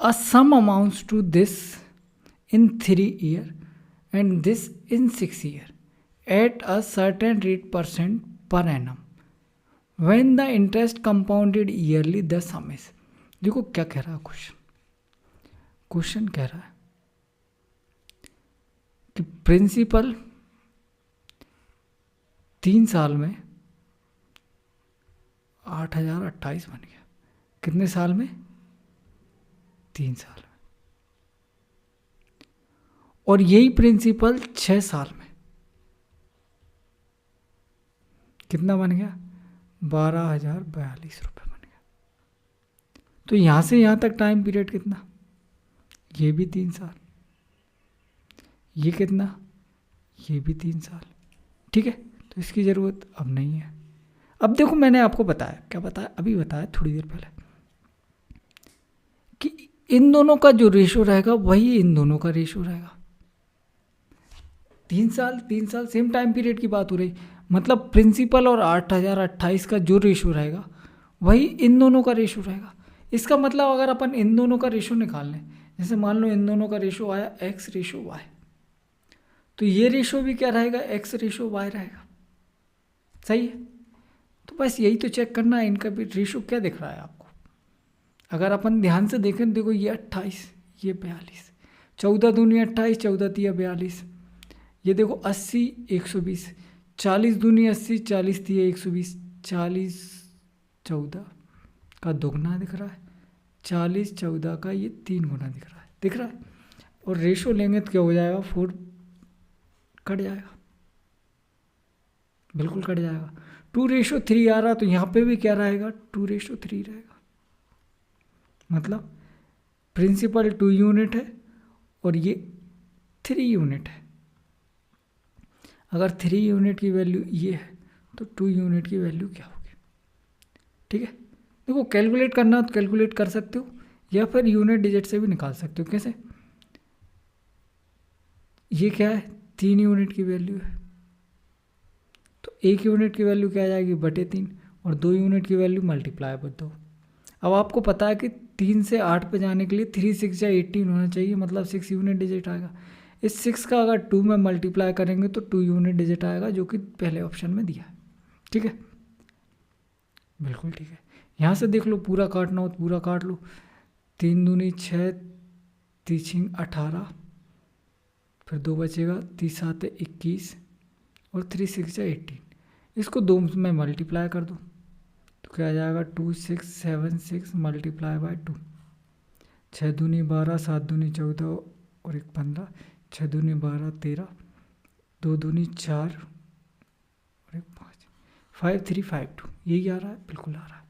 a sum amounts to this in 3 years and this in 6 years at a certain rate % per annum. When the interest compounded yearly, the sum is. देखो क्या कह रहा है question कह रहा है कि प्रिंसिपल 3 साल में 8028 बन गया। कितने साल में? 3 साल में। और यही प्रिंसिपल 6 साल में कितना बन गया? 12,042 रुपये बन गया। तो यहां से यहां तक टाइम पीरियड कितना? ये भी 3 साल। ये कितना? ये भी 3 साल। ठीक है, तो इसकी ज़रूरत अब नहीं है। अब देखो मैंने आपको बताया, क्या बताया? अभी बताया थोड़ी देर पहले कि इन दोनों का जो रेशो रहेगा वही इन दोनों का रेशो रहेगा। 3 साल सेम टाइम पीरियड की बात हो रही, मतलब प्रिंसिपल और 8028 का जो रेशो रहेगा वही इन दोनों का रेशो रहेगा। इसका मतलब अगर अपन इन दोनों का रेशो निकाल लें, जैसे मान लो इन दोनों का रेशो आया x/y, तो ये रेशो भी क्या रहेगा? x/y रहेगा। सही है, तो बस यही तो चेक करना है, इनका भी रेशो क्या दिख रहा है आपको। अगर अपन ध्यान से देखें, देखो ये 28, ये 42, 14 दूनी 28, 14 तिया 42, ये देखो 80 120, 40 दूनी 80, 40 तिया 120, 40 14 का दोगुना दिख रहा है, 40 14 का ये 3 गुना दिख रहा है। और रेशो लेंगे तो क्या हो जाएगा? 4 कट जाएगा, बिल्कुल कट जाएगा। 2:3 आ रहा, तो यहाँ पे भी क्या रहेगा? 2:3 रहेगा। मतलब प्रिंसिपल 2 यूनिट है और ये 3 यूनिट है। अगर 3 यूनिट की वैल्यू ये है तो 2 यूनिट की वैल्यू क्या होगी? ठीक है, देखो कैलकुलेट करना तो कैलकुलेट कर सकते हो, या फिर यूनिट डिजिट से भी निकाल सकते हो। कैसे? ये क्या है? 3 यूनिट की वैल्यू है, तो 1 यूनिट की वैल्यू क्या आ जाएगी? /3, और 2 यूनिट की वैल्यू मल्टीप्लाई बाय 2। अब आपको पता है कि 3 से 8 पे जाने के लिए 3 6 या 18 होना चाहिए, मतलब 6 यूनिट डिजिट आएगा। इस 6 का अगर 2 में मल्टीप्लाई करेंगे तो 2 यूनिट डिजिट आएगा, जो कि पहले ऑप्शन में दिया है। ठीक है, बिल्कुल ठीक है। यहाँ से देख लो, पूरा काटना हो तो पूरा काट लो। 3 दूनी 6, 3 18, फिर 2 बचेगा, 3 7 21 और 3 6 18। इसको 2 में मल्टीप्लाई कर दो तो क्या आ जाएगा? 2676 मल्टीप्लाई बाय 2। 6 दूनी 12, 7 दूनी 14 और 1 15, 6 दूनी 12 13, 2 दूनी 4 और 1 5, 5352। यही आ रहा है, बिल्कुल आ रहा है।